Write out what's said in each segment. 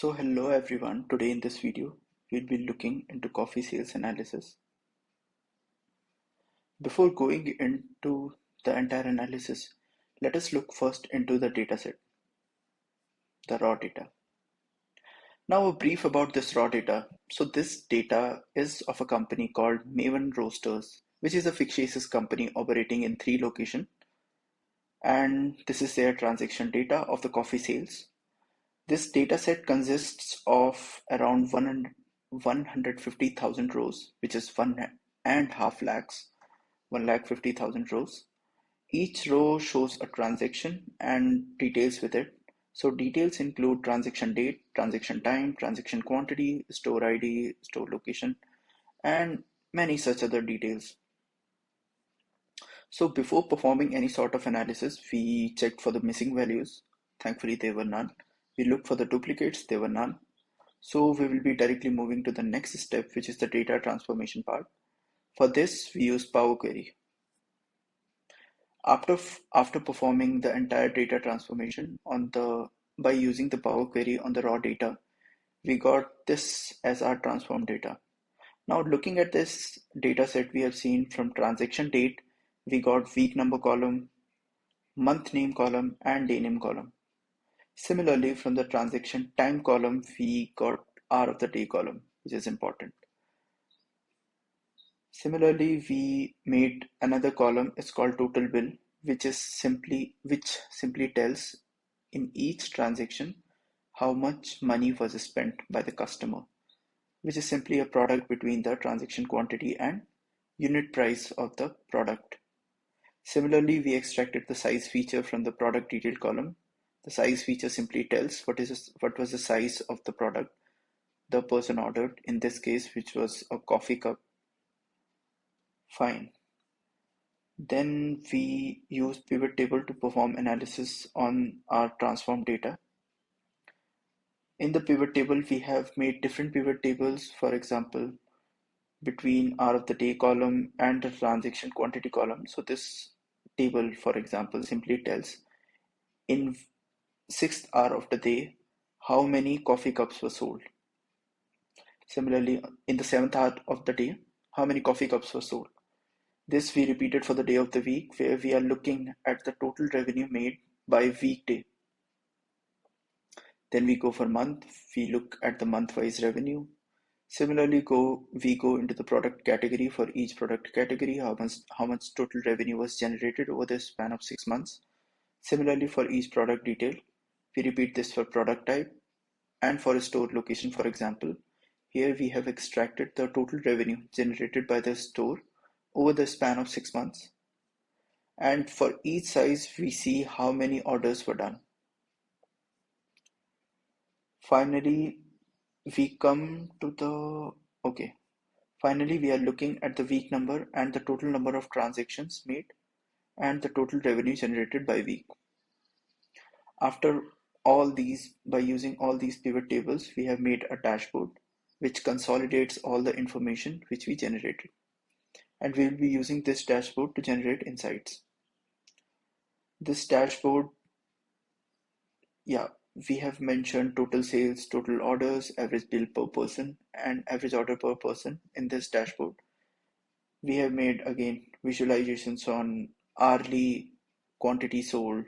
So hello everyone, today in this video we'll be looking into coffee sales analysis. Before going into the entire analysis, let us look first into the dataset, the raw data. Now a brief about this raw data. So this data is of a company called Maven Roasters, which is a fictitious company operating in 3 locations, and this is their transaction data of the coffee sales. This dataset consists of around 150,000 rows, which is 1.5 lakhs, 1,50,000 rows. Each row shows a transaction and details with it. So details include transaction date, transaction time, transaction quantity, store ID, store location, and many such other details. So before performing any sort of analysis, we checked for the missing values. Thankfully, there were none. We looked for the duplicates, there were none. So we will be directly moving to the next step, which is the data transformation part. For this, we use Power Query. After performing the entire data transformation by using the Power Query on the raw data, we got this as our transform data. Now looking at this data set, we have seen from transaction date, we got week number column, month name column, and day name column. Similarly, from the transaction time column, we got hour of the day column, which is important. Similarly, we made another column, it's called total bill, which simply tells in each transaction how much money was spent by the customer, which is simply a product between the transaction quantity and unit price of the product. Similarly, we extracted the size feature from the product detail column. The size feature simply tells what was the size of the product the person ordered, in this case, which was a coffee cup. Fine. Then we use pivot table to perform analysis on our transform data. In the pivot table, we have made different pivot tables, for example, between hour of the day column and the transaction quantity column. So this table, for example, simply tells in 6th hour of the day how many coffee cups were sold. Similarly, in the 7th hour of the day, how many coffee cups were sold. This we repeated for the day of the week, where we are looking at the total revenue made by weekday. Then we go for month, we look at the month-wise revenue. Similarly, we go into the product category. For each product category, how much total revenue was generated over the span of 6 months. Similarly, for each product detail, we repeat this for product type and for a store location, for example. Here we have extracted the total revenue generated by the store over the span of 6 months. And for each size, we see how many orders were done. Finally, we come to Finally, we are looking at the week number and the total number of transactions made and the total revenue generated by week. By using all these pivot tables, we have made a dashboard which consolidates all the information which we generated. And we will be using this dashboard to generate insights. This dashboard, we have mentioned total sales, total orders, average bill per person, and average order per person in this dashboard. We have made again visualizations on hourly quantity sold,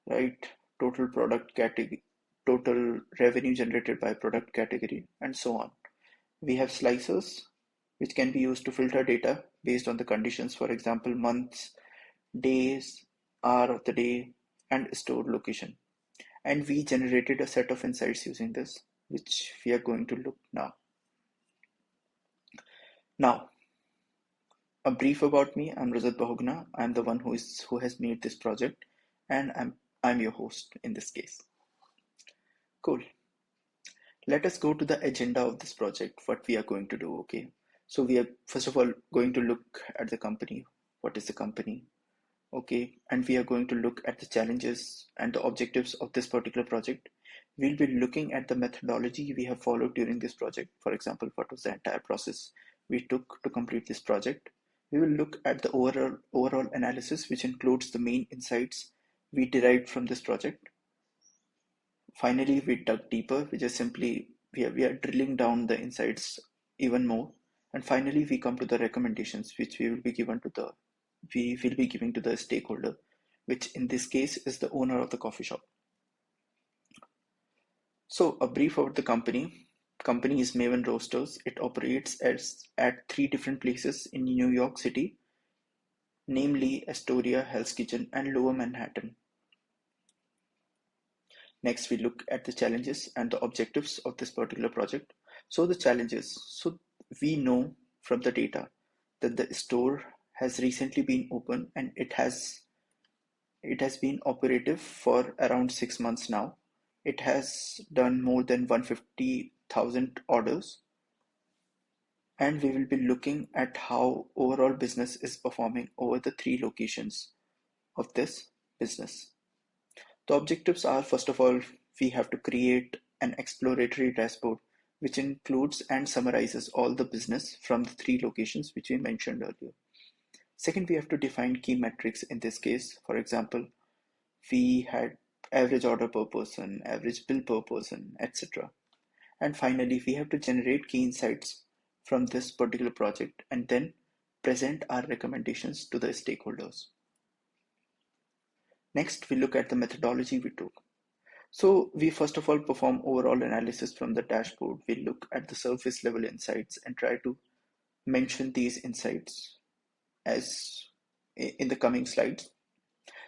right? Total product category, total revenue generated by product category, and so on. We have slicers which can be used to filter data based on the conditions, for example, months, days, hour of the day, and store location. And we generated a set of insights using this, which we are going to look now. Now, a brief about me. I'm Rajat Bahugna. I'm the one who has made this project, and I'm your host in this case. Cool. Let us go to the agenda of this project, what we are going to do, okay? So we are first of all going to look at the company. What is the company? Okay, and we are going to look at the challenges and the objectives of this particular project. We'll be looking at the methodology we have followed during this project. For example, what was the entire process we took to complete this project. We will look at the overall analysis, which includes the main insights we derived from this project. Finally, we dug deeper, which is simply we are drilling down the insights even more. And finally, we come to the recommendations, which we will be giving to the stakeholder, which in this case is the owner of the coffee shop. So, a brief about the company. Company is Maven Roasters. It operates at three different places in New York City, namely Astoria, Hell's Kitchen, and Lower Manhattan. Next, we look at the challenges and the objectives of this particular project. So, the challenges. So, we know from the data that the store has recently been open and it has been operative for around 6 months now. It has done more than 150,000 orders, and we will be looking at how overall business is performing over the three locations of this business. The objectives are, first of all, we have to create an exploratory dashboard which includes and summarizes all the business from the three locations which we mentioned earlier. Second, we have to define key metrics in this case. For example, we had average order per person, average bill per person, etc. And finally, we have to generate key insights from this particular project and then present our recommendations to the stakeholders. Next, we look at the methodology we took. So we first of all perform overall analysis from the dashboard. We look at the surface level insights and try to mention these insights as in the coming slides.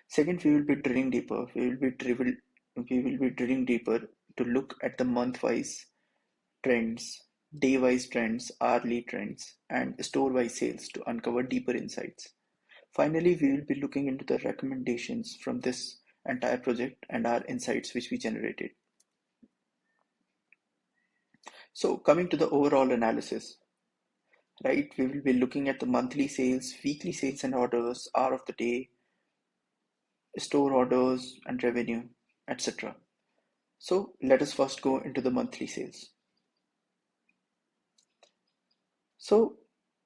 Second, we will be drilling deeper. We will be drilling deeper to look at the month-wise trends, day-wise trends, hourly trends, and store-wise sales to uncover deeper insights. Finally, we will be looking into the recommendations from this entire project and our insights which we generated. So coming to the overall analysis, right, we will be looking at the monthly sales, weekly sales and orders, hour of the day, store orders and revenue, etc. So let us first go into the monthly sales. So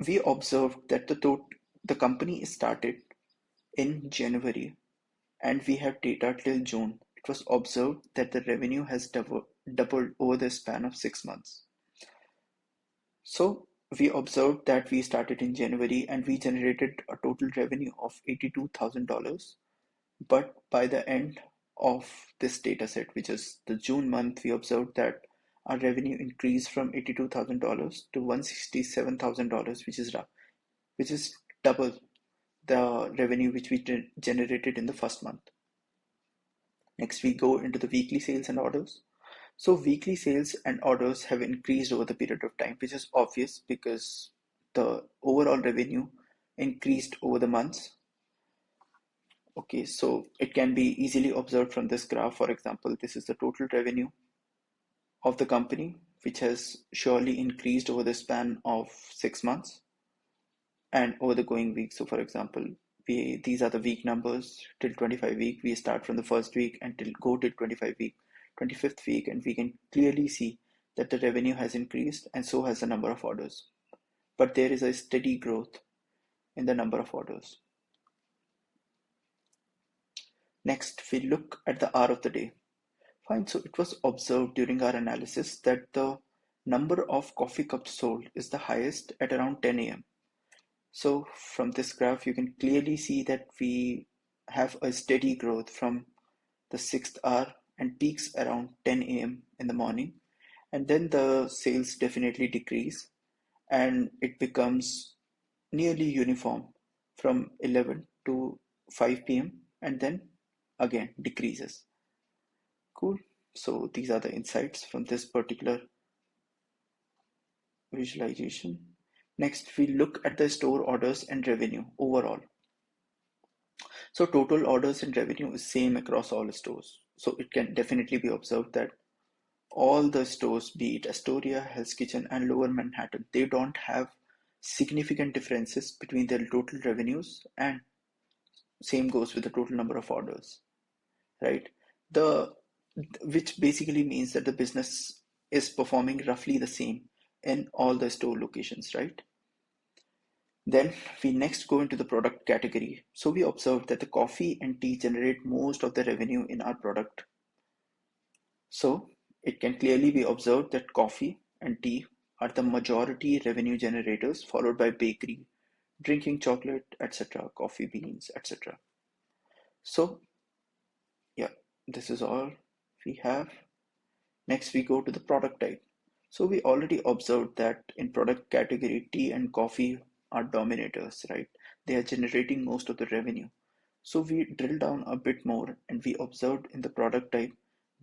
we observed that the company started in January and we have data till June. It was observed that the revenue has doubled over the span of 6 months. So we observed that we started in January and we generated a total revenue of $82,000. But by the end of this data set, which is the June month, we observed that our revenue increased from $82,000 to $167,000, which is double the revenue which we generated in the first month. Next, we go into the weekly sales and orders. So weekly sales and orders have increased over the period of time, which is obvious because the overall revenue increased over the months. Okay, so it can be easily observed from this graph. For example, this is the total revenue of the company, which has surely increased over the span of 6 months and over the going week. So for example, these are the week numbers till 25 week. We start from the first week until go till 25 week, 25th week, and we can clearly see that the revenue has increased and so has the number of orders. But there is a steady growth in the number of orders. Next, we look at the hour of the day. Fine, so it was observed during our analysis that the number of coffee cups sold is the highest at around 10 a.m. So from this graph, you can clearly see that we have a steady growth from the 6th hour and peaks around 10 a.m. in the morning. And then the sales definitely decrease and it becomes nearly uniform from 11 to 5 p.m. and then again decreases. Cool. So these are the insights from this particular visualization. Next, we look at the store orders and revenue overall. So total orders and revenue is same across all stores. So it can definitely be observed that all the stores, be it Astoria, Hell's Kitchen, and Lower Manhattan, they don't have significant differences between their total revenues, and same goes with the total number of orders, right? The which basically means that the business is performing roughly the same in all the store locations, right? Then we next go into the product category. So we observed that the coffee and tea generate most of the revenue in our product So it can clearly be observed that coffee and tea are the majority revenue generators, followed by bakery, drinking chocolate, etc., coffee beans, etc. So yeah, this is all we have. Next, we go to the product type. So we already observed that in product category, tea and coffee are dominators, right? They are generating most of the revenue. So we drill down a bit more and we observed in the product type,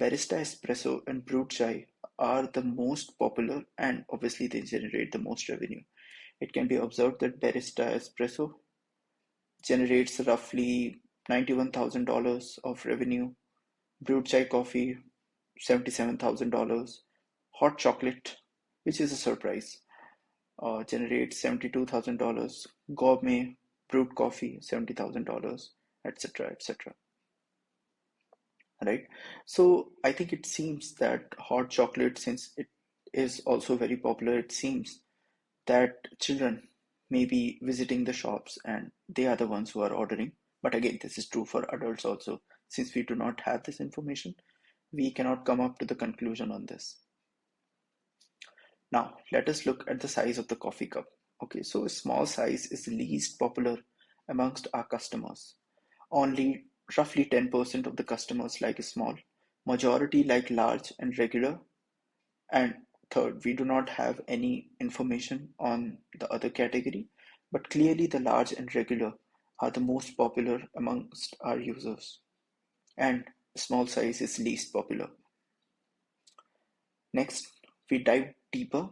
barista espresso and brewed chai are the most popular and obviously they generate the most revenue. It can be observed that barista espresso generates roughly $91,000 of revenue, brewed chai coffee $77,000, hot chocolate, which is a surprise, generates $72,000, gourmet brewed coffee $70,000, etc., etc. Right? So I think it seems that hot chocolate, since it is also very popular, it seems that children may be visiting the shops and they are the ones who are ordering. But again, this is true for adults also. Since we do not have this information, we cannot come up to the conclusion on this. Now, let us look at the size of the coffee cup. Okay, so a small size is the least popular amongst our customers. Only roughly 10% of the customers like a small, majority like large and regular. And third, we do not have any information on the other category, but clearly the large and regular are the most popular amongst our users, and small size is least popular. Next, we dive deeper.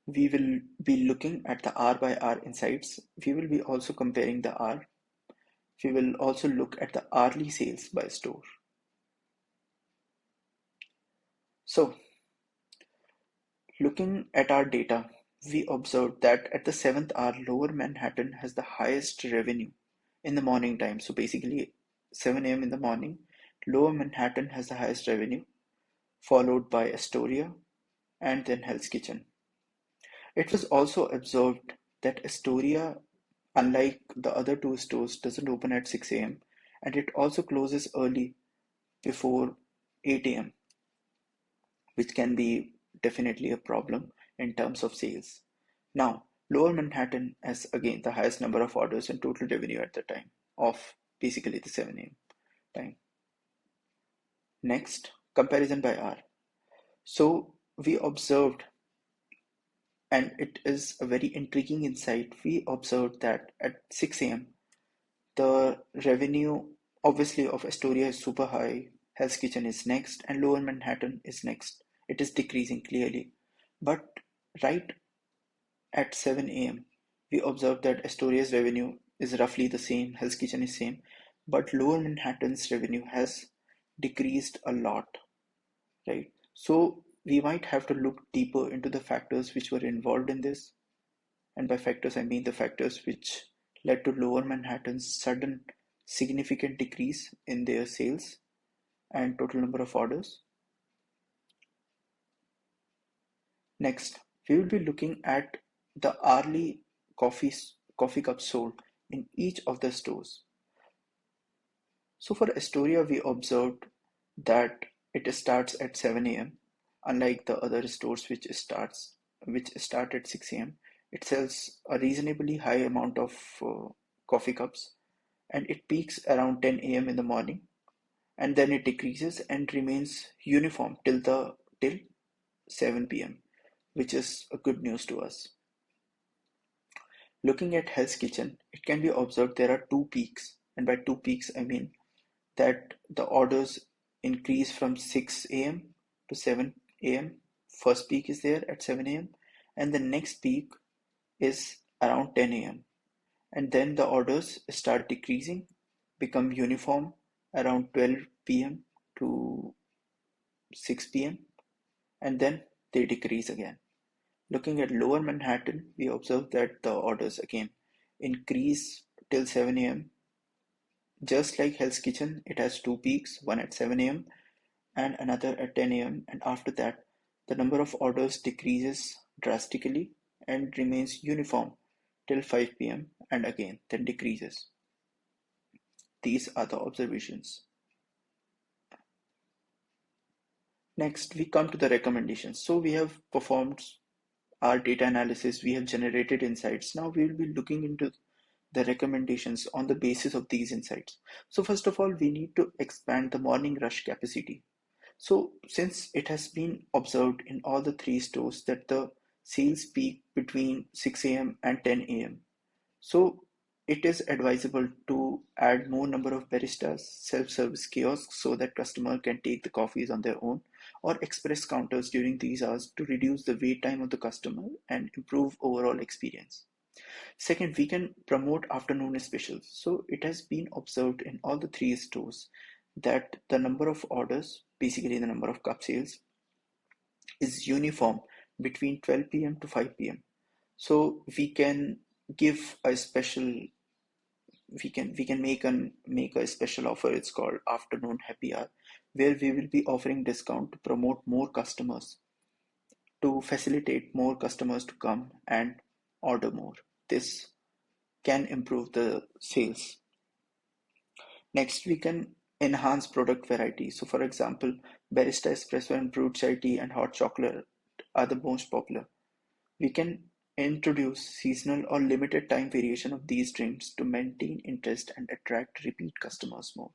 We will be looking at the R by R insights. We will be also comparing the R. We will also look at the hourly sales by store. So, looking at our data, we observed that at the 7th hour, Lower Manhattan has the highest revenue in the morning time. So basically, 7 a.m. in the morning, Lower Manhattan has the highest revenue, followed by Astoria and then Hell's Kitchen. It was also observed that Astoria, unlike the other two stores, doesn't open at 6 a.m. and it also closes early before 8 a.m., which can be definitely a problem in terms of sales. Now, Lower Manhattan has again the highest number of orders and total revenue at the time of basically the 7 a.m. time. Next, comparison by hour. So we observed, and it is a very intriguing insight, we observed that at 6 a.m. the revenue obviously of Astoria is super high, Hell's Kitchen is next, and Lower Manhattan is next. It is decreasing clearly. But right at 7 a.m., we observed that Astoria's revenue is roughly the same, Hell's Kitchen is same, but Lower Manhattan's revenue has decreased a lot, right? So we might have to look deeper into the factors which were involved in this. And by factors, I mean the factors which led to Lower Manhattan's sudden significant decrease in their sales and total number of orders. Next, we will be looking at the hourly coffee cups sold in each of the stores. So for Astoria, we observed that it starts at 7 a.m. Unlike the other stores which start at 6 a.m. It sells a reasonably high amount of coffee cups and it peaks around 10 a.m. in the morning and then it decreases and remains uniform till 7 p.m., which is a good news to us. Looking at Hell's Kitchen, it can be observed there are two peaks, and by two peaks I mean that the orders increase from 6 a.m. to 7 a.m. First peak is there at 7 a.m. and the next peak is around 10 a.m. and then the orders start decreasing, become uniform around 12 p.m. to 6 p.m. and then they decrease again. Looking at Lower Manhattan, we observe that the orders again increase till 7 a.m. Just like Hell's Kitchen, it has two peaks, one at 7 a.m. and another at 10 a.m. And after that, the number of orders decreases drastically and remains uniform till 5 p.m. and again then decreases. These are the observations. Next, we come to the recommendations. So we have performed our data analysis, we have generated insights. Now we will be looking into the recommendations on the basis of these insights. So first of all, we need to expand the morning rush capacity. So since it has been observed in all the three stores that the sales peak between 6 a.m. and 10 a.m. So it is advisable to add more number of baristas, self-service kiosks so that customer can take the coffees on their own, or express counters during these hours to reduce the wait time of the customer and improve overall experience. Second, we can promote afternoon specials. So it has been observed in all the three stores that the number of orders, basically the number of cup sales, is uniform between 12 p.m. to 5 p.m. So we can give a special, we can make a special offer. It's called afternoon happy hour, where we will be offering discount to promote more customers, to facilitate more customers to come and order more. This can improve the sales. Next, we can enhance product variety. So for example, barista espresso and brewed chai tea and hot chocolate are the most popular. We can introduce seasonal or limited time variation of these drinks to maintain interest and attract repeat customers more.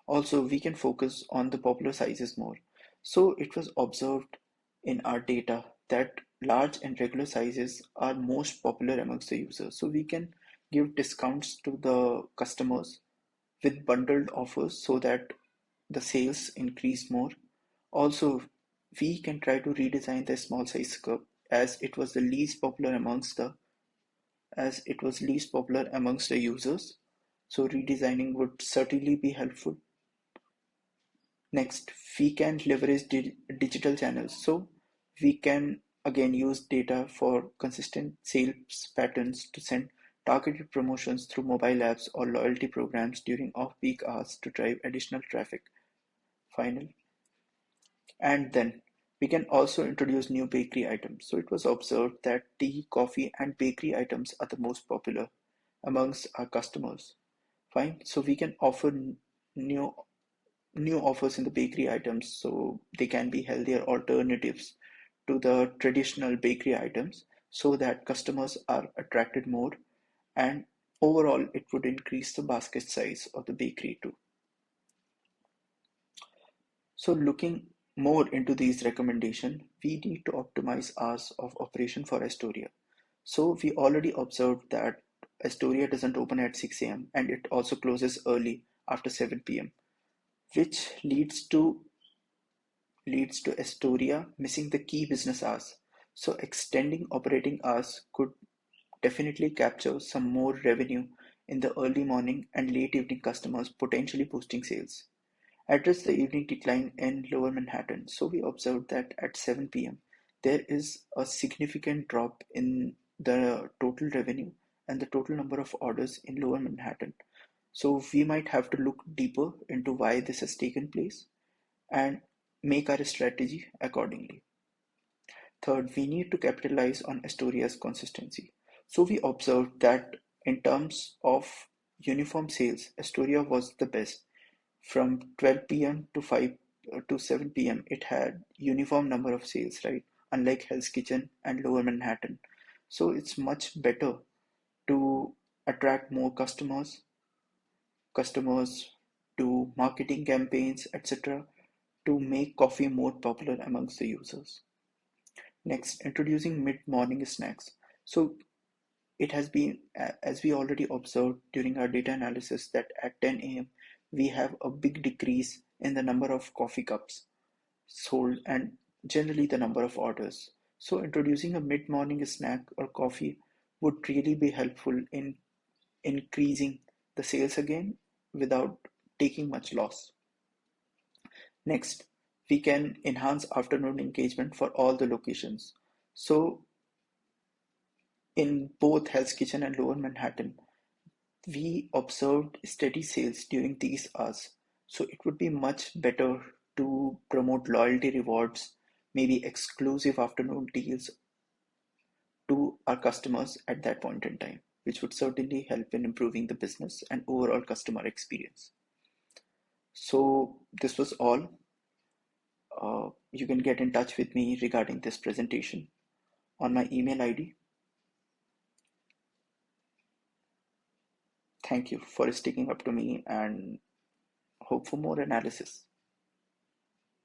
Also, we can focus on the popular sizes more. So it was observed in our data that large and regular sizes are most popular amongst the users. So we can give discounts to the customers with bundled offers so that the sales increase more. Also, we can try to redesign the small size cup as it was the least popular amongst the users. So redesigning would certainly be helpful. Next, we can leverage digital channels. So we can again use data for consistent sales patterns to send targeted promotions through mobile apps or loyalty programs during off-peak hours to drive additional traffic. Final. And then we can also introduce new bakery items. So it was observed that tea, coffee, and bakery items are the most popular amongst our customers. Fine. So we can offer new new offers in the bakery items so they can be healthier alternatives to the traditional bakery items so that customers are attracted more, and overall it would increase the basket size of the bakery too. So looking more into these recommendations, we need to optimize hours of operation for Astoria. So we already observed that Astoria doesn't open at 6 a.m. and it also closes early after 7 p.m., which leads to Astoria missing the key business hours. So extending operating hours could definitely capture some more revenue in the early morning and late evening customers, potentially boosting sales. Address the evening decline in Lower Manhattan. So we observed that at 7 p.m. there is a significant drop in the total revenue and the total number of orders in Lower Manhattan. So we might have to look deeper into why this has taken place and make our strategy accordingly. Third, we need to capitalize on Astoria's consistency. So we observed that in terms of uniform sales, Astoria was the best. From 12 p.m. to 5 to 7 p.m., it had uniform number of sales, right? Unlike Hell's Kitchen and Lower Manhattan. So it's much better to attract more customers to marketing campaigns, etc., to make coffee more popular amongst the users. Next, introducing mid-morning snacks. So it has been, as we already observed during our data analysis, that at 10 a.m. we have a big decrease in the number of coffee cups sold and generally the number of orders. So introducing a mid-morning snack or coffee would really be helpful in increasing the sales again without taking much loss. Next, we can enhance afternoon engagement for all the locations. So in both Hell's Kitchen and Lower Manhattan, we observed steady sales during these hours. So it would be much better to promote loyalty rewards, maybe exclusive afternoon deals to our customers at that point in time, which would certainly help in improving the business and overall customer experience. So this was all You can get in touch with me regarding this presentation on my email ID. Thank you for sticking up to me and hope for more analysis.